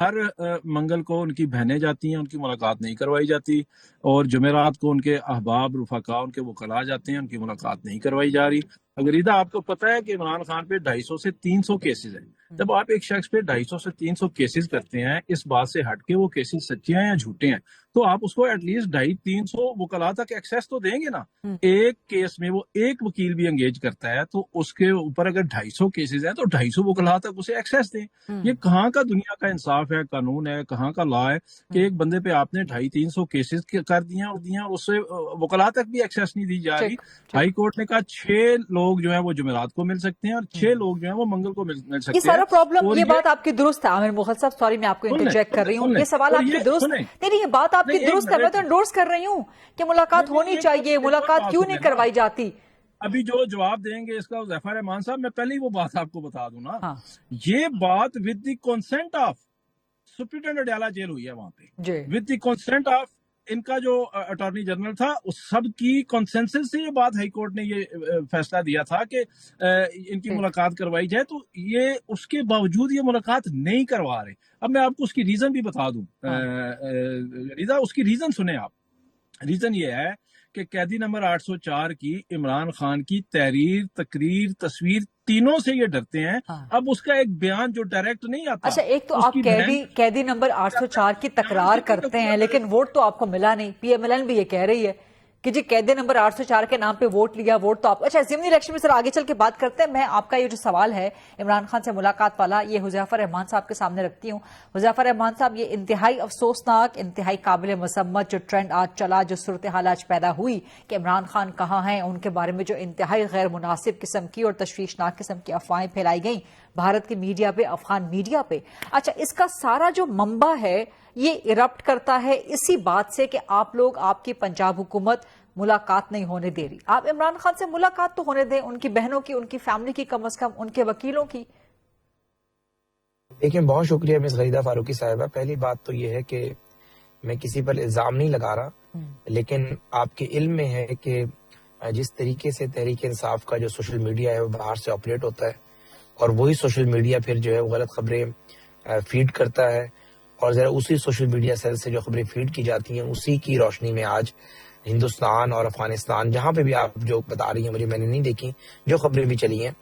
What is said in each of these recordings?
ہر منگل کو ان کی بہنیں جاتی ہیں, ان کی ملاقات نہیں کروائی جاتی, اور جمعرات کو ان کے احباب رفقا ان کے وکلاء جاتے ہیں, ان کی ملاقات نہیں کروائی جا رہی. غریدہ آپ کو پتہ ہے کہ عمران خان پہ 250 سے 300 کیسز ہیں. جب آپ ایک شخص پہ 250 سے 300 کیسز کرتے ہیں, اس بات سے ہٹ کے وہ کیسز سچے ہیں یا جھوٹے ہیں, تو آپ اس کو ایٹ لیسٹ 250-300 وکلاء تک ایکسیس تو دیں گے نا. ایک کیس میں وہ ایک وکیل بھی انگیج کرتا ہے, تو اس کے اوپر اگر 250 کیسز ہیں تو 250 وکلاء تک اسے ایکسیس دیں. یہ کہاں کا دنیا کا انصاف ہے, قانون ہے, کہاں کا لا ہے کہ ایک بندے پہ آپ نے 250-300 کیسز کر دیا, اس سے وکلاء تک بھی ایکسیس نہیں دی جا رہی. ہائی کورٹ نے کہا 6 لوگ جو ہیں وہ جمعرات کو مل سکتے ہیں اور 6 لوگ جو ہیں وہ منگل کو مل سکتے ہیں. یہ سارا پرابلم, یہ بات آپ کی درست ہے عامر مغل صاحب, سوری میں آپ کو انٹرجیکٹ کر رہی ہوں, یہ سوال آپ کی درست نہیں, یہ بات آپ کی درست ہے, میں تو انڈورس کر رہی ہوں کہ ملاقات ہونی چاہیے, ملاقات کیوں نہیں کروائی جاتی. ابھی جو جواب دیں گے اس کا حذیفہ رحمان صاحب, میں پہلے ہی وہ بات آپ کو بتا دوں نا, یہ بات with the consent of superintendent Adiala jail ہوئی ہے وہاں پہ, ود دی کنسنٹ آف ان کا جو اٹارنی جنرل تھا, اس سب کی کنسنسس سے یہ بات ہائی کورٹ نے یہ فیصلہ دیا تھا کہ ان کی ملاقات کروائی جائے, تو یہ اس کے باوجود یہ ملاقات نہیں کروا رہے. اب میں آپ کو اس کی ریزن بھی بتا دوں, اس کی ریزن سنیں آپ. ریزن یہ ہے کہ قیدی نمبر 804 کی عمران خان کی تحریر, تقریر, تصویر تینوں سے یہ ڈرتے ہیں. اب اس کا ایک بیان جو ڈائریکٹ نہیں آتا. اچھا, ایک تو آپ قیدی نمبر 804 کی تکرار کرتے ہیں لیکن ووٹ تو آپ کو ملا نہیں. پی ایم ایل این بھی یہ کہہ رہی ہے کہ جی قیدی نمبر 804 کے نام پہ ووٹ لیا, ووٹ تو آپ. اچھا, ضمنی الیکشن میں سر آگے چل کے بات کرتے ہیں. میں آپ کا یہ جو سوال ہے عمران خان سے ملاقات والا, یہ حذیفہ رحمان صاحب کے سامنے رکھتی ہوں. حذیفہ رحمان صاحب, یہ انتہائی افسوسناک, انتہائی قابل مذمت جو ٹرینڈ آج چلا, جو صورتحال آج پیدا ہوئی کہ عمران خان کہاں ہیں, ان کے بارے میں جو انتہائی غیر مناسب قسم کی اور تشویشناک قسم کی افواہیں پھیلائی گئیں بھارت کی میڈیا پہ, افغان میڈیا پہ. اچھا, اس کا سارا جو منبع ہے یہ ارپٹ کرتا ہے اسی بات سے کہ آپ لوگ, آپ کی پنجاب حکومت ملاقات نہیں ہونے دے رہی. آپ عمران خان سے ملاقات تو ہونے دیں, ان کی بہنوں کی, ان کی فیملی کی, کم از کم ان کے وکیلوں کی. دیکھیں, بہت شکریہ مس غریدہ فاروقی صاحبہ. پہلی بات تو یہ ہے کہ میں کسی پر الزام نہیں لگا رہا, لیکن آپ کے علم میں ہے کہ جس طریقے سے تحریک انصاف کا جو سوشل میڈیا ہے وہ باہر سے آپریٹ ہوتا ہے, اور وہی سوشل میڈیا پھر جو ہے وہ غلط خبریں فیڈ کرتا ہے, اور ذرا اسی سوشل میڈیا سیل سے جو خبریں فیڈ کی جاتی ہیں اسی کی روشنی میں آج ہندوستان اور افغانستان, جہاں پہ بھی آپ جو بتا رہی ہیں, مجھے میں نے نہیں دیکھی, جو خبریں بھی چلی ہیں.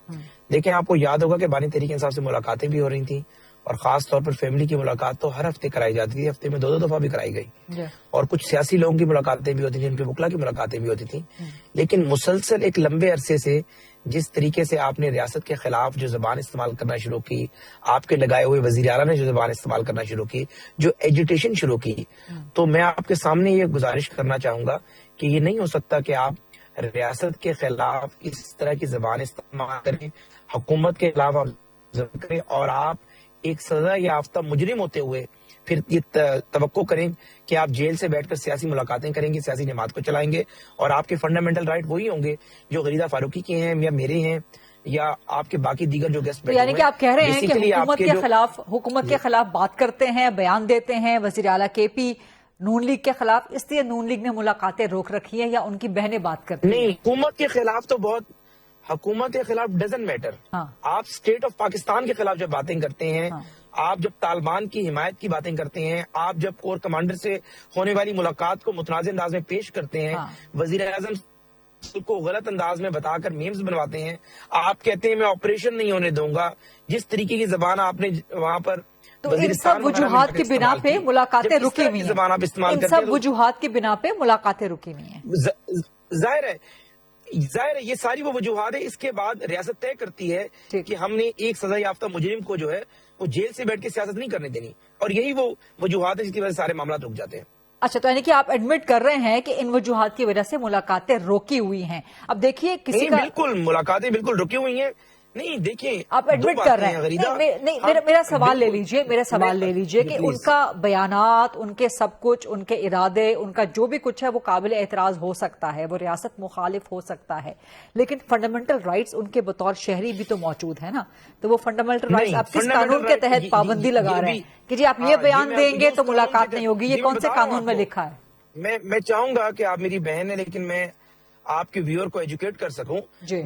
دیکھیں, آپ کو یاد ہوگا کہ بانی تحریک انصاف سے ملاقاتیں بھی ہو رہی تھیں, اور خاص طور پر فیملی کی ملاقات تو ہر ہفتے کرائی جاتی تھی, ہفتے میں 2 دفعہ بھی کرائی گئی, اور کچھ سیاسی لوگوں کی ملاقاتیں بھی ہوتی تھیں, ان کے وکلا کی ملاقاتیں بھی ہوتی تھیں. لیکن مسلسل ایک لمبے عرصے سے جس طریقے سے آپ نے ریاست کے خلاف جو زبان استعمال کرنا شروع کی, آپ کے لگائے ہوئے وزیر اعلیٰ نے جو زبان استعمال کرنا شروع کی, جو ایجیٹیشن شروع کی, تو میں آپ کے سامنے یہ گزارش کرنا چاہوں گا کہ یہ نہیں ہو سکتا کہ آپ ریاست کے خلاف اس طرح کی زبان استعمال کریں, حکومت کے خلاف آپ کریں, اور آپ ایک سزا یافتہ مجرم ہوتے ہوئے پھر یہ توقع کریں کہ آپ جیل سے بیٹھ کر سیاسی ملاقاتیں کریں گے, سیاسی جماعت کو چلائیں گے, اور آپ کے فنڈامنٹل رائٹ وہی ہوں گے جو غریدہ فاروقی کے ہیں یا میرے ہیں یا آپ کے باقی دیگر جو گیسٹ بیٹھے ہیں. یعنی کہ آپ کہہ رہے ہیں کہ حکومت کے خلاف بات کرتے ہیں, بیان دیتے ہیں وزیر اعلیٰ کے پی نون لیگ کے خلاف, اس لیے نون لیگ نے ملاقاتیں روک رکھی ہیں, یا ان کی بہنیں بات کرتی ہیں؟ نہیں, حکومت کے خلاف تو بہت, حکومت کے خلاف ڈزنٹ میٹر. آپ اسٹیٹ آف پاکستان کے خلاف جب باتیں کرتے ہیں, آپ جب طالبان کی حمایت کی باتیں کرتے ہیں, آپ جب کور کمانڈر سے ہونے والی ملاقات کو متنازع انداز میں پیش کرتے ہیں, وزیر اعظم کو غلط انداز میں بتا کر میمز بنواتے ہیں, آپ کہتے ہیں میں آپریشن نہیں ہونے دوں گا, جس طریقے کی زبان آپ نے وہاں پر, تو ان سب وجوہات کی بنا پہ ملاقاتیں رکی ہوئی ہیں, ان سب وجوہات کی بنا پہ ملاقاتیں رکی ہوئی ہیں. ظاہر ہے یہ ساری وہ وجوہات ہے. اس کے بعد ریاست طے کرتی ہے کہ ہم نے ایک سزا یافتہ مجرم کو جو ہے وہ جیل سے بیٹھ کے سیاست نہیں کرنے دینی, اور یہی وہ وجوہات ہیں جس کی وجہ سے سارے معاملات رک جاتے ہیں. اچھا, تو یعنی کہ آپ ایڈمٹ کر رہے ہیں کہ ان وجوہات کی وجہ سے ملاقاتیں روکی ہوئی ہیں. اب دیکھیے کسی کا بالکل ملاقاتیں بالکل رکی ہوئی ہیں. نہیں دیکھیں, آپ ایڈمٹ کر رہے ہیں, نہیں میرا سوال لے لیجئے, کہ ان کا بیانات, ان کے سب کچھ, ان کے ارادے, ان کا جو بھی کچھ ہے وہ قابل اعتراض ہو سکتا ہے, وہ ریاست مخالف ہو سکتا ہے, لیکن فنڈامنٹل رائٹس ان کے بطور شہری بھی تو موجود ہے نا. تو وہ فنڈامنٹل رائٹس آپ کس قانون کے تحت پابندی لگا رہے ہیں کہ جی آپ یہ بیان دیں گے تو ملاقات نہیں ہوگی؟ یہ کون سے قانون میں لکھا ہے؟ میں چاہوں گا کہ آپ میری بہن ہیں, لیکن میں آپ کے ویور کو ایجوکیٹ کر سکوں.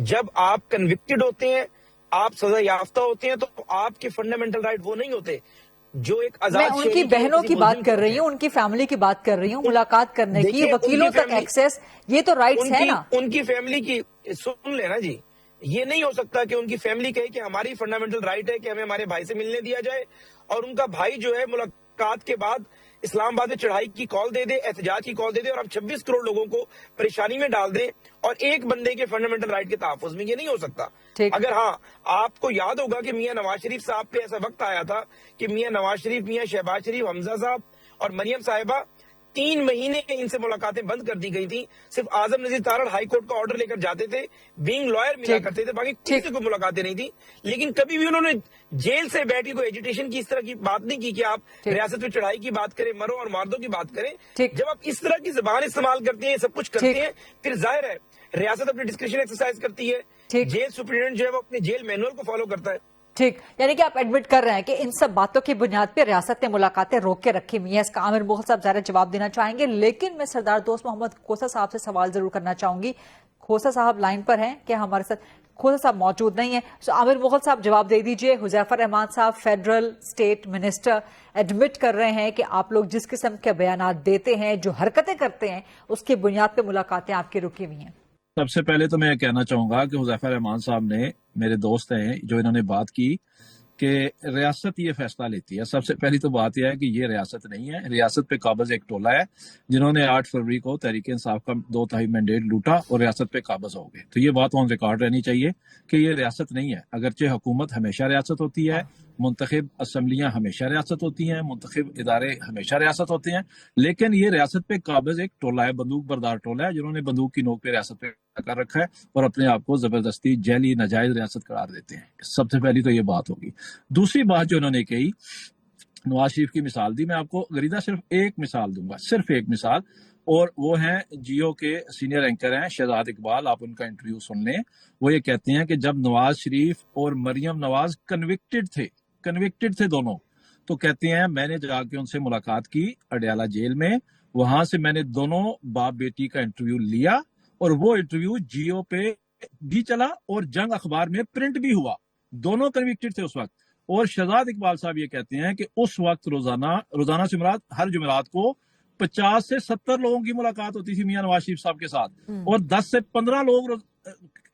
جب آپ کنوکٹڈ ہوتے ہیں, آپ سزا یافتہ ہوتے ہیں, تو آپ کے فنڈامنٹل رائٹ وہ نہیں ہوتے. جو ایک میں آزاد ان کی بہنوں کی بات کر رہی ہوں، ان کی فیملی کی بات کر رہی ہوں، ملاقات کرنے کی، وکیلوں تک ایکسیس، یہ تو رائٹس ہے نا. ان کی فیملی کی سن لینا جی، یہ نہیں ہو سکتا کہ ان کی فیملی کہے کہ ہماری فنڈامنٹل رائٹ ہے کہ ہمیں ہمارے بھائی سے ملنے دیا جائے، اور ان کا بھائی جو ہے ملاقات کے بعد اسلام آباد میں چڑھائی کی کال دے دے، احتجاج کی کال دے دے، اور اب 26 کروڑ لوگوں کو پریشانی میں ڈال دے، اور ایک بندے کے فنڈامنٹل رائٹ کے تحفظ میں. یہ نہیں ہو سکتا. اگر ہاں آپ کو یاد ہوگا کہ میاں نواز شریف صاحب پہ ایسا وقت آیا تھا کہ میاں نواز شریف، میاں شہباز شریف، حمزہ صاحب اور مریم صاحبہ 3 مہینے ان سے ملاقاتیں بند کر دی گئی تھیں. صرف اعظم نذیر تارڑ ہائی کورٹ کا آرڈر لے کر جاتے تھے، بینگ لائر ملا کرتے تھے، باقی کسی سے کوئی ملاقاتیں نہیں تھی. لیکن کبھی بھی انہوں نے جیل سے بیٹھ کے کوئی ایجوٹیشن کی اس طرح کی بات نہیں کی کہ آپ ریاست میں چڑھائی کی بات کریں، مرو اور ماردو کی بات کریں. جب آپ اس طرح کی زبان استعمال کرتے ہیں، سب کچھ کرتے ہیں، پھر ظاہر ہے ریاست اپنی ڈسکریشن ایکسرسائز کرتی ہے. جیل سپرنٹینڈنٹ جو ہے وہ اپنے جیل مینول کو فالو کرتا ہے. ٹھیک، یعنی کہ آپ ایڈمٹ کر رہے ہیں کہ ان سب باتوں کی بنیاد پہ ریاست نے ملاقاتیں روک کے رکھی ہوئی ہیں. اس کا عامر مغل صاحب ظاہر جواب دینا چاہیں گے، لیکن میں سردار دوست محمد کھوسا صاحب سے سوال ضرور کرنا چاہوں گی. کھوسا صاحب لائن پر ہیں کہ ہمارے ساتھ؟ کھوسا صاحب موجود نہیں ہیں. عامر مغل صاحب جواب دے دیجئے. حذیفہ رحمان صاحب فیڈرل اسٹیٹ منسٹر ایڈمٹ کر رہے ہیں کہ آپ لوگ جس قسم کے بیانات دیتے ہیں، جو حرکتیں کرتے ہیں، اس کی بنیاد پہ ملاقاتیں آپ کی رکی ہوئی ہیں. سب سے پہلے تو میں یہ کہنا چاہوں گا کہ حذیفہ رحمان صاحب نے، میرے دوست ہیں جو انہوں نے بات کی کہ ریاست یہ فیصلہ لیتی ہے. سب سے پہلی تو بات یہ ہے کہ یہ ریاست نہیں ہے. ریاست پہ قابض ایک ٹولہ ہے جنہوں نے 8 فروری کو تحریک انصاف کا 2/3 مینڈیٹ لوٹا اور ریاست پہ قابض ہو گئے. تو یہ بات آن ریکارڈ رہنی چاہیے کہ یہ ریاست نہیں ہے. اگرچہ حکومت ہمیشہ ریاست ہوتی ہے، منتخب اسمبلیاں ہمیشہ ریاست ہوتی ہیں، منتخب ادارے ہمیشہ ریاست ہوتے ہیں، لیکن یہ ریاست پہ قابض ایک ٹولہ ہے، بندوق بردار ٹولہ ہے، جنہوں نے بندوق کی نوک پہ ریاست پہ کر رکھا ہے اور اپنے آپ کو زبردستی جعلی ناجائز ریاست قرار دیتے ہیں. سب سے پہلی تو یہ بات ہوگی. دوسری بات جو انہوں نے کہی، نواز شریف کی مثال دی. میں آپ کو غریدہ صرف ایک مثال دوں گا، صرف ایک مثال، اور وہ ہیں جیو کے سینئر اینکر ہیں شہزاد اقبال. آپ ان کا انٹرویو سن لیں. وہ یہ کہتے ہیں کہ جب نواز شریف اور مریم نواز کنوکٹڈ تھے دونوں، تو کہتے ہیں میں نے جا کے ان سے ملاقات کی اڈیالہ جیل میں. وہاں سے میں نے دونوں باپ بیٹی کا انٹرویو لیا، اور وہ انٹرویو جیو پہ بھی چلا اور جنگ اخبار میں پرنٹ بھی ہوا. دونوں کنوکٹڈ تھے اس وقت. اور شہزاد اقبال صاحب یہ کہتے ہیں کہ اس وقت روزانہ سے مراد ہر جمعرات کو 50 سے 70 لوگوں کی ملاقات ہوتی تھی میاں نواز شریف صاحب کے ساتھ، اور 10 سے 15 لوگ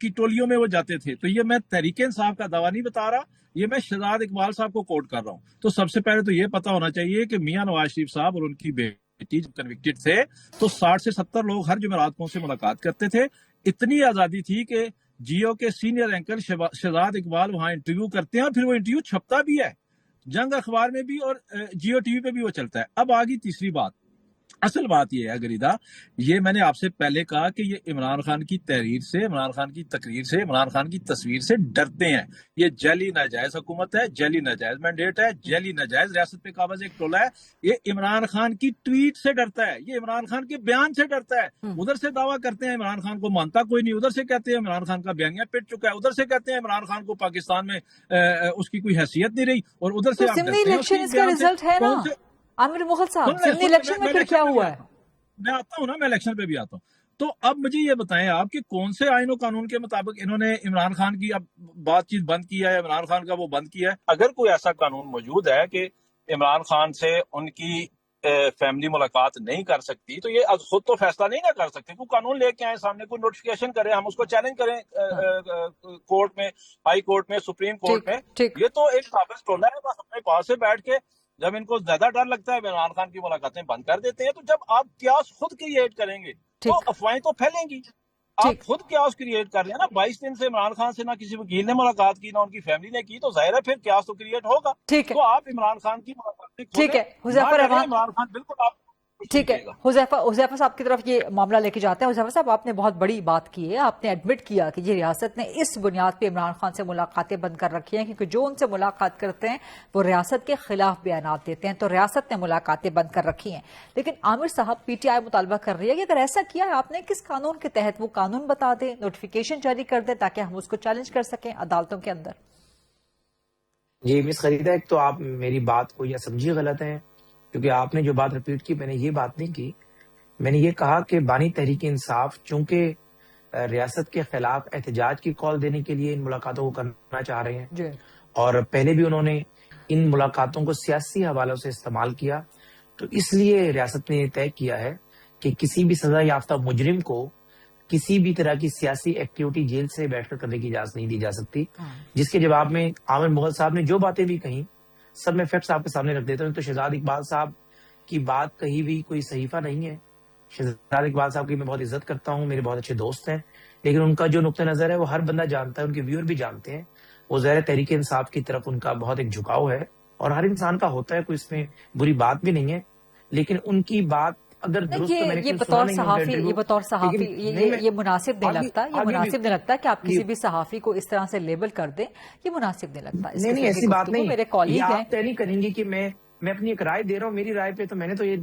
کی ٹولیوں میں وہ جاتے تھے. تو یہ میں تحریک انصاف کا دعویٰ نہیں بتا رہا، یہ میں شہزاد اقبال صاحب کو کوٹ کر رہا ہوں. تو سب سے پہلے تو یہ پتا ہونا چاہیے کہ میاں نواز شریف صاحب اور ان کی بیٹی جب کنوکٹڈ تھے تو 60 سے 70 لوگ ہر جمعرات کو سے ملاقات کرتے تھے. اتنی آزادی تھی کہ جیو کے سینئر اینکر شہزاد اقبال وہاں انٹرویو کرتے ہیں، پھر وہ انٹرویو چھپتا بھی ہے جنگ اخبار میں بھی، اور جیو ٹی وی پہ بھی وہ چلتا ہے. اب آگی تیسری بات. اصل بات یہ ہے غریدہ، یہ میں نے آپ سے پہلے کہا کہ یہ عمران خان کی تحریر سے، عمران خان کی تقریر سے، عمران خان کی تصویر سے ڈرتے ہیں. یہ جعلی ناجائز حکومت ہے، جعلی ناجائز مینڈیٹ ہے، جعلی ناجائز ریاست پہ قابض ایک ٹولہ ہے. یہ عمران خان کی ٹویٹ سے ڈرتا ہے، یہ عمران خان کے بیان سے ڈرتا ہے. ادھر سے دعویٰ کرتے ہیں عمران خان کو مانتا کوئی نہیں، ادھر سے کہتے ہیں عمران خان کا بیانیہ پٹ چکا ہے، ادھر سے کہتے ہیں عمران خان کو پاکستان میں اس کی کوئی حیثیت نہیں رہی، اور ادھر سے عامر مغل صاحب ضمنی الیکشن میں پھر کیا ہوا ہے؟ میں آتا ہوں نا، میں الیکشن پہ بھی آتا ہوں. تو اب مجھے یہ بتائیں آپ کہ کون سے آئین و قانون کے مطابق انہوں نے عمران خان کی اب بات چیت بند کیا ہے، عمران خان کا وہ بند کیا ہے؟ اگر کوئی ایسا قانون موجود ہے کہ عمران خان سے ان کی فیملی ملاقات نہیں کر سکتی، تو یہ خود تو فیصلہ نہیں نہ کر سکتے. کوئی قانون لے کے آئے سامنے، کوئی نوٹیفیکیشن کرے، ہم اس کو چیلنج کریں کورٹ میں، ہائی کورٹ میں، سپریم کورٹ میں. یہ تو ایک قابض ٹولہ ہے، بس اپنے پاس سے بیٹھ کے جب ان کو زیادہ ڈر لگتا ہے عمران خان کی ملاقاتیں بند کر دیتے ہیں. تو جب آپ قیاس خود کریٹ کریں گے تو افواہیں تو پھیلیں گی. آپ خود قیاس کریٹ کر رہے ہیں نا. 22 دن سے عمران خان سے نہ کسی وکیل نے ملاقات کی، نہ ان کی فیملی نے کی، تو ظاہر ہے پھر قیاس تو کریٹ ہوگا. تو آپ عمران خان کی ملاقاتیں عمران خان بالکل آپ ٹھیک ہے. حذیفہ صاحب کی طرف یہ معاملہ لے کے جاتے ہیں. حذیفہ صاحب، آپ نے بہت بڑی بات کی ہے، آپ نے ایڈمٹ کیا کہ یہ ریاست نے اس بنیاد پہ عمران خان سے ملاقاتیں بند کر رکھی ہیں کیونکہ جو ان سے ملاقات کرتے ہیں وہ ریاست کے خلاف بیانات دیتے ہیں، تو ریاست نے ملاقاتیں بند کر رکھی ہیں. لیکن عامر صاحب، پی ٹی آئی مطالبہ کر رہی ہے کہ اگر ایسا کیا ہے آپ نے، کس قانون کے تحت، وہ قانون بتا دیں، نوٹیفیکیشن جاری کر دیں تاکہ ہم اس کو چیلنج کر سکیں عدالتوں کے اندر. جی مس خریدہ، ایک تو آپ میری بات کو یا سمجھی غلط ہے، کیونکہ آپ نے جو بات ریپیٹ کی، میں نے یہ بات نہیں کی. میں نے یہ کہا کہ بانی تحریک انصاف چونکہ ریاست کے خلاف احتجاج کی کال دینے کے لیے ان ملاقاتوں کو کرنا چاہ رہے ہیں، اور پہلے بھی انہوں نے ان ملاقاتوں کو سیاسی حوالوں سے استعمال کیا، تو اس لیے ریاست نے یہ طے کیا ہے کہ کسی بھی سزا یافتہ مجرم کو کسی بھی طرح کی سیاسی ایکٹیویٹی جیل سے بیٹھ کر کرنے کی اجازت نہیں دی جا سکتی. جس کے جواب میں عامر مغل صاحب نے جو باتیں بھی کہیں سب میں فیکٹس آپ کے سامنے رکھ دیتا ہوں. تو شہزاد اقبال صاحب کی بات کہیں بھی کوئی صحیفہ نہیں ہے. شہزاد اقبال صاحب کی میں بہت عزت کرتا ہوں، میرے بہت اچھے دوست ہیں، لیکن ان کا جو نقطہ نظر ہے وہ ہر بندہ جانتا ہے، ان کے ویور بھی جانتے ہیں. وہ ظاہر تحریک انصاف کی طرف ان کا بہت ایک جھکاؤ ہے، اور ہر انسان کا ہوتا ہے، کوئی اس میں بری بات بھی نہیں ہے. لیکن ان کی بات اگر درست یہ بطور صحافی یہ مناسب نہیں لگتا، یہ مناسب نہیں لگتا کہ آپ کسی بھی صحافی کو اس طرح سے لیبل کر دیں، یہ مناسب نہیں لگتا. نہیں ایسی بات نہیں، میرے کالیگ ہیں، آپ طے نہیں کریں گے کہ میں اپنی ایک رائے دے رہا ہوں، میری رائے پہ تو میں نے تو یہ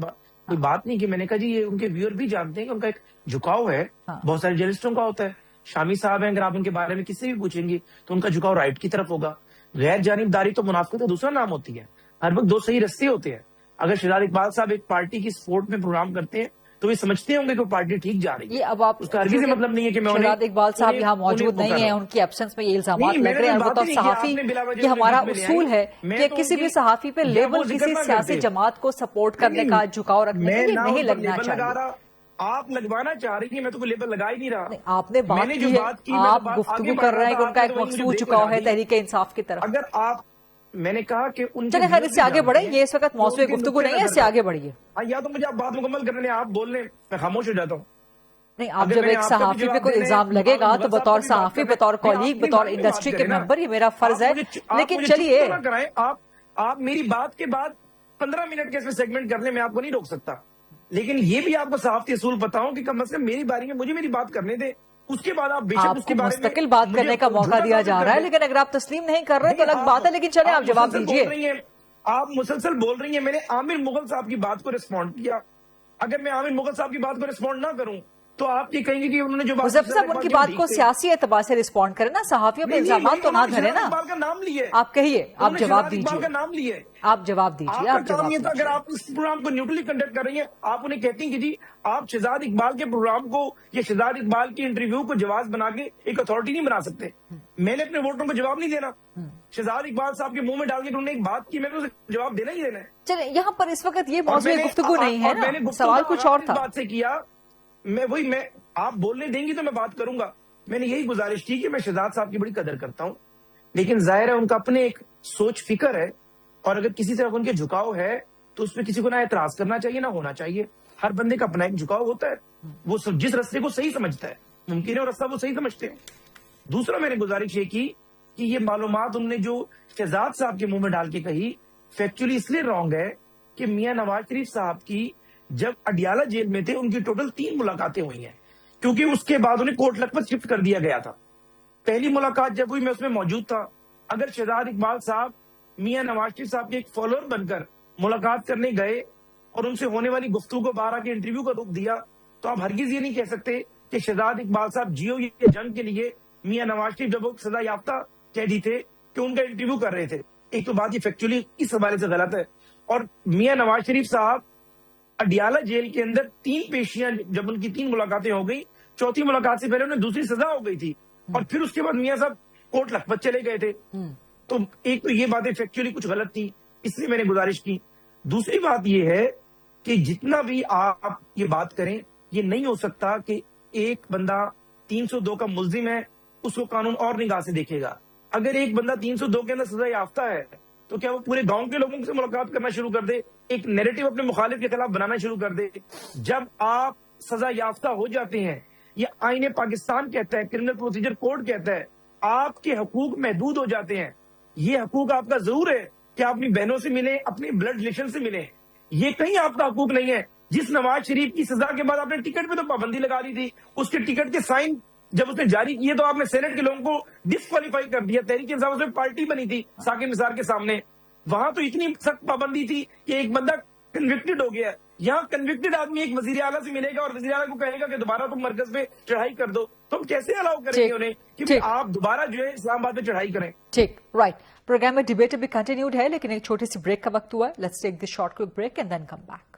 کوئی بات نہیں کہ میں نے کہا جی یہ ان کے ویور بھی جانتے ہیں کہ ان کا ایک جھکاؤ ہے. بہت سارے جرنلسٹوں کا ہوتا ہے. شامی صاحب ہیں، اگر آپ ان کے بارے میں کسی بھی پوچھیں گے تو ان کا جھکاؤ رائٹ کی طرف ہوگا. غیر جانبداری تو منافقت کا دوسرا نام ہوتی ہے. ہر وقت دو صحیح رستے ہوتے ہیں. اگر شہزاد اقبال صاحب ایک پارٹی کی سپورٹ میں پروگرام کرتے ہیں تو وہ سمجھتے ہوں گے کہ وہ پارٹی ٹھیک جا رہی ہے. یہ اب آپ اس کا ہرگز یہ مطلب نہیں ہے کہ میں شہزاد اقبال صاحب یہاں موجود نہیں ہیں، ان کی ایبسنس میں یہ الزامات لگ رہے ہیں. البتہ صحافی، یہ ہمارا اصول ہے کہ کسی بھی صحافی پہ لیبل کسی سیاسی جماعت کو سپورٹ کرنے کا، جھکاؤ رکھنے کا یہ نہیں لگنا چاہیے. آپ لگوانا چاہ رہی ہیں، میں تو کوئی لیبل لگا ہی نہیں رہا. آپ نے بات کی ہے، آپ گفتگو کر رہے ہیں کہ ان کا ایک مقصود جھکاؤ ہے تحریک انصاف کی طرف. اگر آپ، میں نے کہا کہ ان چلے خیر اس سے آگے بڑھیں، یہ اس وقت موضوع گفتگو نہیں ہے، اس سے آگے بڑھیے. یا تو مجھے آپ بات مکمل کرنے، آپ بول لیں میں خاموش ہو جاتا ہوں. نہیں، آپ جب ایک صحافی پہ کوئی الزام لگے گا تو بطور صحافی، بطور کولیگ، بطور انڈسٹری کے ممبر یہ میرا فرض ہے. لیکن چلیے، آپ میری بات کے بعد 15 منٹ کے اس میں سیگمنٹ کرنے میں آپ کو نہیں روک سکتا، لیکن یہ بھی آپ کو صحافتی اصول پتا ہوں کہ کم از کم میری باری میں مجھے میری بات کرنے دے. اس کے بعد آپ بے شک اس کے بارے میں مستقل بات کرنے کا موقع دیا جا رہا ہے، لیکن اگر آپ تسلیم نہیں کر رہے تو الگ بات ہے. لیکن چلیں آپ جواب دیجیے. آپ مسلسل بول رہی ہیں. میں نے عامر مغل صاحب کی بات کو ریسپونڈ کیا. اگر میں عامر مغل صاحب کی بات کو ریسپونڈ نہ کروں تو آپ یہ کہیں گے کہ انہوں نے جو بات مظفر صاحب ان کی بات کو سیاسی اعتبار سے ریسپونڈ کریں نا، صحافیوں پہ الزامات تو نہ دھریں نا. اقبال کا نام لیے آپ کہیے، آپ جواب دیجیے. اقبال کا نام لیے، آپ جواب دیجیے. آپ کا کام یہ تھا، اگر آپ اس پروگرام کو نیوٹرلی کنڈکٹ کر رہی ہیں، آپ انہیں کہتی ہیں کہ جی آپ شہزاد اقبال کے پروگرام کو یا شہزاد اقبال کی انٹرویو کو جواز بنا کے ایک اتھارٹی نہیں بنا سکتے. میں نے اپنے ووٹروں کو جواب نہیں دینا. شہزاد اقبال صاحب کے منہ میں ڈال کے انہوں نے ایک بات کی، میں نے اسے جواب دینا ہی دینا ہے. چلیں یہاں پر اس وقت یہ موضوع گفتگو نہیں ہے نا، سوال کچھ اور تھا. بات سے کیا میں آپ بولنے دیں گی تو میں بات کروں گا. میں نے یہی گزارش کی کہ میں شہزاد صاحب کی بڑی قدر کرتا ہوں، لیکن ظاہر ہے ان کا اپنے ایک سوچ فکر ہے، اور اگر کسی طرف ان کے جھکاؤ ہے تو اس پہ کسی کو نہ اعتراض کرنا چاہیے نہ ہونا چاہیے. ہر بندے کا اپنا ایک جھکاؤ ہوتا ہے، وہ جس رستے کو صحیح سمجھتا ہے، ممکن ہے وہ رستہ وہ صحیح سمجھتے ہیں. دوسرا میں نے گزارش یہ کی کہ یہ معلومات انہوں نے جو شہزاد صاحب کے منہ میں ڈال کے کہی فیکچولی اس لیے رانگ ہے کہ میاں نواز شریف صاحب کی جب اڈیالہ جیل میں تھے ان کی ٹوٹل 3 ملاقاتیں ہوئی ہیں، کیونکہ اس کے بعد انہیں کوٹ لکھپت شفٹ کر دیا گیا تھا. پہلی ملاقات جب ہوئی میں اس میں موجود تھا. اگر شہزاد اقبال صاحب میاں نواز شریف صاحب کے ایک فالوور بن کر ملاقات کرنے گئے اور ان سے ہونے والی گفتگو کو باہر آ کے انٹرویو کا رخ دیا تو آپ ہرگز یہ نہیں کہہ سکتے کہ شہزاد اقبال صاحب جیو یہ جنگ کے لیے میاں نواز شریف جب وہ سزا یافتہ قیدی تھے کہ ان کا انٹرویو کر رہے تھے. ایک تو بات یہ فیکچولی اس حوالے سے غلط ہے. اور میاں نواز شریف صاحب اڈیالہ جیل کے اندر 3 پیشیاں جب ان کی 3 ملاقاتیں ہو گئی، چوتھی ملاقات سے پہلے انہیں دوسری سزا ہو گئی تھی، اور پھر اس کے بعد میاں صاحب کوٹ لکھپت چلے گئے تھے. تو ایک تو یہ باتیں فیکچولی کچھ غلط تھی، اس لیے میں نے گزارش کی. دوسری بات یہ ہے کہ جتنا بھی آپ یہ بات کریں، یہ نہیں ہو سکتا کہ ایک بندہ 302 کا ملزم ہے اس کو قانون اور نگاہ سے دیکھے گا. اگر ایک بندہ 302 کے اندر سزا یافتہ ہے تو کیا وہ پورے گاؤں کے لوگوں سے ملاقات کرنا شروع کر دے، ایک نیریٹو اپنے مخالف کے خلاف بنانا شروع کر دے؟ جب آپ سزا یافتہ ہو جاتے ہیں، یہ آئین پاکستان کہتا ہے، کرمنل پروسیجر کوڈ کہتا ہے، آپ کے حقوق محدود ہو جاتے ہیں. یہ حقوق آپ کا ضرور ہے کہ آپ اپنی بہنوں سے ملیں، اپنی بلڈ ریلیشن سے ملیں. یہ کہیں آپ کا حقوق نہیں ہے. جس نواز شریف کی سزا کے بعد آپ نے ٹکٹ پہ تو پابندی لگا دی تھی، اس کے ٹکٹ کے سائن جب اس نے جاری کیے تو آپ نے سینٹ کے لوگوں کو ڈسکوالیفائی کر دیا. تحریک انصاف میں پارٹی بنی تھی ساکن نثار کے سامنے، وہاں تو اتنی سخت پابندی تھی کہ ایک بندہ کنوکٹڈ ہو گیا. یہاں کنوکٹڈ آدمی ایک وزیر اعلیٰ سے ملے گا اور وزیر اعلیٰ کو کہے گا کہ دوبارہ تم مرکز پہ چڑھائی کر دو، تم کیسے الاؤ کریں گے انہیں کہ آپ دوبارہ جو ہے اسلام آباد پہ چڑھائی کریں؟ ٹھیک، رائٹ. پروگرام میں ڈیبیٹ بھی کنٹینیوڈ ہے، لیکن ایک چھوٹی سی بریک کا وقت ہوا ہے. Let's take this short quick break and then come back.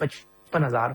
55,000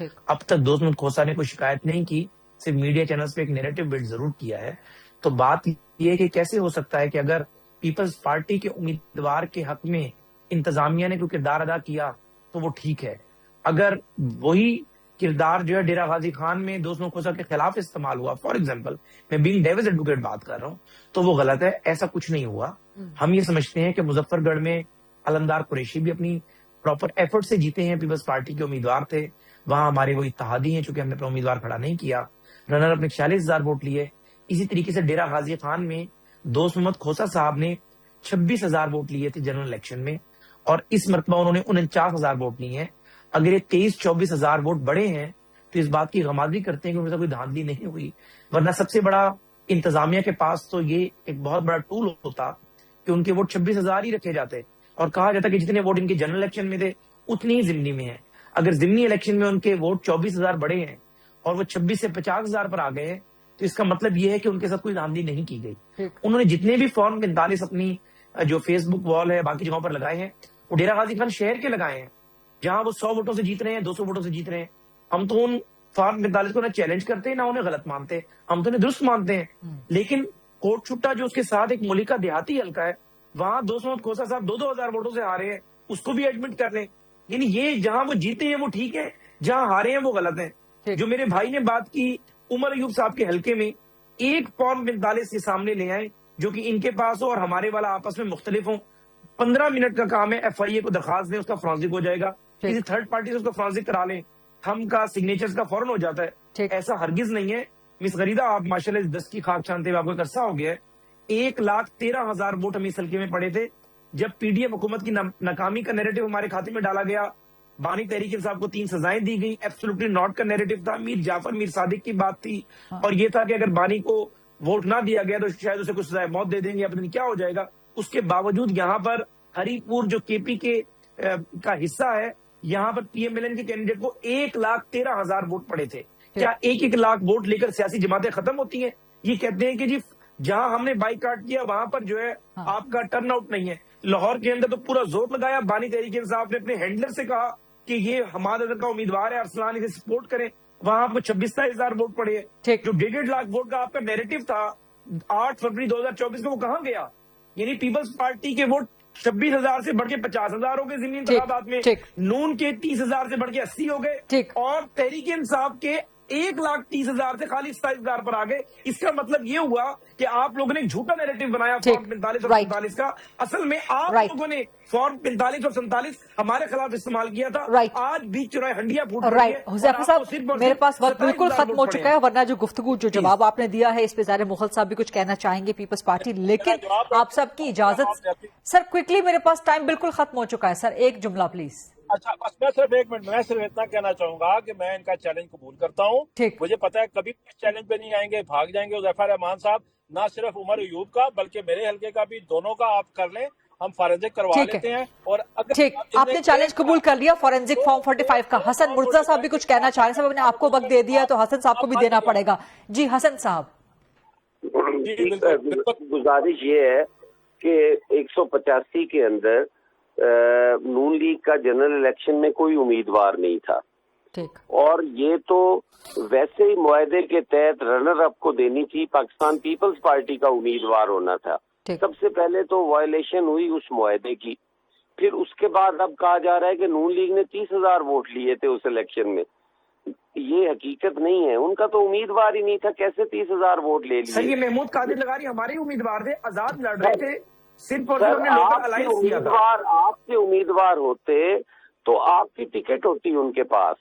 اب تک دوست محمد کھوسا نے کوئی شکایت نہیں کی, صرف میڈیا چینلز پہ ایک نیریٹو بلڈ ضرور کیا ہے. تو بات یہ ہے کہ کیسے ہو سکتا ہے کہ اگر پیپلز پارٹی کے امیدوار کے حق میں انتظامیہ نے کوئی کردار ادا کیا تو وہ ٹھیک ہے, اگر وہی کردار جو ہے ڈیرہ غازی خان میں دوست محمد کھوسا کے خلاف استعمال ہوا, فار ایگزامپل میں بینگ ڈیوز ایڈوکیٹ بات کر رہا ہوں, تو وہ غلط ہے. ایسا کچھ نہیں ہوا. ہم یہ سمجھتے ہیں کہ مظفر گڑھ میں علمدار قریشی بھی اپنی پراپر ایفرٹ سے جیتے ہیں, پیپلز پارٹی کے امیدوار تھے, وہاں ہمارے وہ اتحادی ہیں چونکہ ہم نے اپنا امیدوار کھڑا نہیں کیا, رنر اپ نے 46,000 ووٹ لیے. اسی طریقے سے ڈیرہ غازی خان میں دوست محمد کھوسا صاحب نے 26,000 ووٹ لیے تھے جنرل الیکشن میں, اور اس مرتبہ انہوں نے 49,000 ووٹ لیے ہیں. اگر یہ 23-24,000 ووٹ بڑے ہیں تو اس بات کی غمازی کرتے ہیں کہ ان سے کوئی دھاندلی نہیں ہوئی, ورنہ سب سے بڑا انتظامیہ کے پاس تو یہ ایک بہت بڑا ٹول ہوتا کہ ان کے ووٹ 26,000 ہی رکھے جاتے, اور کہا جاتا کہ جتنے ووٹ ان کے جنرل الیکشن میں تھے اتنی ہی ضمنی میں ہیں. اگر ضمنی الیکشن میں ان کے ووٹ 24,000 بڑے ہیں اور وہ 26 سے 50,000 پر آ گئے ہیں, تو اس کا مطلب یہ ہے کہ ان کے ساتھ کوئی دھاندلی نہیں کی گئی. انہوں نے جتنے بھی فارم 45 اپنی جو فیس بک وال ہے باقی جگہوں پر لگائے ہیں, وہ ڈیرہ غازی خان شہر کے لگائے ہیں جہاں وہ 100 ووٹوں سے جیت رہے ہیں, 200 ووٹوں سے جیت رہے ہیں. ہم تو ان فارم 45 کو نہ چیلنج کرتے نہ انہیں غلط مانتے, ہم تو انہیں درست مانتے ہیں. لیکن کوٹ چھٹا جو اس کے ساتھ ایک ملکہ دیہاتی حلقہ ہے, وہاں دوست محمد کھوسا صاحب 2,000 ووٹوں سے ہارے ہیں, اس کو بھی ایڈمٹ کر لیں. یعنی یہ جہاں وہ جیتے ہیں وہ ٹھیک ہے, جہاں ہارے ہیں وہ غلط ہیں. جو میرے بھائی نے بات کی عمر ایوب صاحب کے حلقے میں, ایک فارم 45 کے سامنے لے آئے جو کہ ان کے پاس ہو اور ہمارے والا آپس میں مختلف ہوں. 15 منٹ کا کام ہے, FIA کو درخواست دیں, اس کا فرانسک ہو جائے گا, کسی تھرڈ پارٹی سے اس کا فرانسک کرا لیں, ہم کا سگنیچرز کا فوراً ہو جاتا ہے. ایسا ہرگز نہیں ہے. مس غریدہ آپ ماشاءاللہ دست کی خاک چانتے ہوئے آپ کو ایک عرصہ ہو گیا ہے, 1,13,000 ووٹ ہم اس حلقے میں پڑے تھے جب PDM حکومت کی ناکامی کا نیریٹو ہمارے کھاتے میں ڈالا گیا. بانی تحریک صاحب کو 3 سزائیں دی گئی, ایبسولوٹلی ناٹ کا نیریٹو تھا. میر جعفر میر صادق کی بات تھی, اور یہ تھا کہ اگر بانی کو ووٹ نہ دیا گیا تو شاید اسے کچھ سزائے موت دے دیں گے یا پتہ نہیں کیا ہو جائے گا. اس کے باوجود یہاں پر ہری پور جو KP کے کا حصہ ہے, یہاں پر PMLN کے کینڈیڈیٹ کو 1,13,000 ووٹ پڑے تھے. کیا 1 لاکھ ووٹ لے کر سیاسی جماعتیں ختم ہوتی ہیں؟ یہ کہتے ہیں کہ جی جہاں ہم نے بائیکاٹ کیا وہاں پر جو ہے آپ کا ٹرن آؤٹ نہیں ہے. لاہور کے اندر تو پورا زور لگایا, بانی تحریک انصاف نے اپنے ہینڈلر سے کہا کہ یہ ہمارے کا امیدوار ہے, ارسلان اسے سپورٹ کریں. وہاں آپ کو 26,000 ووٹ پڑے ہیں. جو 1.5 لاکھ ووٹ کا آپ کا نیریٹو تھا 8 فروری 2024 کو, وہ کہاں گیا؟ یعنی پیپلز پارٹی کے ووٹ 26,000 سے بڑھ کے 50,000 ہو گئے ضمنی انتخابات میں, نون کے 30,000 سے بڑھ کے 80 ہو گئے, اور تحریک انصاف کے 1,30,000 سے خالی 27,000 پر آ گئے. اس کا مطلب یہ ہوا کہ آپ لوگوں نے ایک جھوٹا نیریٹو بنایا فارم 45 اور 47 کا. اصل میں آپ لوگوں نے فارم 45 اور 47 ہمارے خلاف استعمال کیا تھا. آج بھی چرائے ہنڈیاں پھوٹ رہی ہیں. حذیفہ صاحب میرے پاس وقت بالکل ختم ہو چکا ہے, ورنہ جو گفتگو جو جواب آپ نے دیا ہے اس پہ ظاہر مغل صاحب بھی کچھ کہنا چاہیں گے پیپلز پارٹی, لیکن آپ سب کی اجازت سر کوئکلی, میرے پاس ٹائم بالکل ختم ہو چکا ہے سر, ایک جملہ پلیز. اچھا بس میں صرف 1 منٹ, میں صرف اتنا کہنا چاہوں گا کہ میں ان کا چیلنج قبول کرتا ہوں. مجھے پتا ہے کبھی اس چیلنج پہ نہیں آئیں گے, بھاگ جائیں گے. حذیفہ رحمان صاحب نہ صرف عمر ایوب کا بلکہ میرے حلقے کا بھی, دونوں کا آپ کر لیں, ہم فورینزک کروا لیتے ہیں. اور ٹھیک, آپ نے چیلنج قبول کر لیا فورینزک فارم 45 کا. حسن مرتضیٰ صاحب بھی کچھ کہنا چاہ رہے ہیں, صاحب نے آپ کو وقت دے دیا تو حسن صاحب کو بھی دینا پڑے گا. جی حسن صاحب. گزارش یہ ہے کہ 185 کے اندر نون لیگ کا جنرل الیکشن میں کوئی امیدوار نہیں تھا, اور یہ تو ویسے ہی معاہدے کے تحت رنر اپ کو دینی تھی, پاکستان پیپلز پارٹی کا امیدوار ہونا تھا. سب سے پہلے تو وائلیشن ہوئی اس معاہدے کی, پھر اس کے بعد اب کہا جا رہا ہے کہ نون لیگ نے 30,000 ووٹ لیے تھے اس الیکشن میں. یہ حقیقت نہیں ہے, ان کا تو امیدوار ہی نہیں تھا, کیسے 30,000 ووٹ لے لیے؟ سر یہ محمود قادر لغاری ہمارے ہی امیدوار تھے, آزاد لڑ رہے تھے. آپ کے امیدوار ہوتے تو آپ کی ٹکٹ ہوتی ان کے پاس.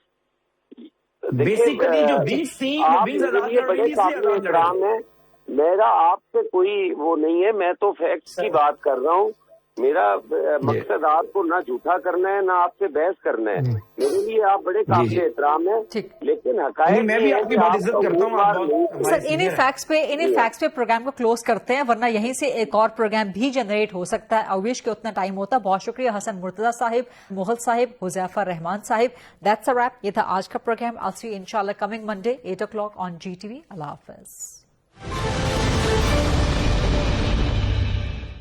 بیسیکلی جو 20 تھی بڑے قابل احترام ہے, میرا آپ سے کوئی وہ نہیں ہے, میں تو فیکٹس کی بات کر رہا ہوں. میرا مقصد آپ کو نہ جھوٹا کرنا ہے نہ آپ سے بحث کرنا ہے. میرے لیے آپ بڑے قابل احترام ہیں, لیکن حقائق میں بھی آپ کی بہت عزت کرتا ہوں. سر انہیں فیکٹس پہ پروگرام کو کلوز کرتے ہیں, ورنہ یہیں سے ایک اور پروگرام بھی جنریٹ ہو سکتا ہے. اویش کے اتنا ٹائم ہوتا. بہت شکریہ حسن مرتضیٰ صاحب, مغل صاحب, حذیفہ رحمان صاحب. That's a wrap. یہ تھا آج کا پروگرام. I'll see you inshallah coming Monday 8 o'clock on GTV. اللہ حافظ.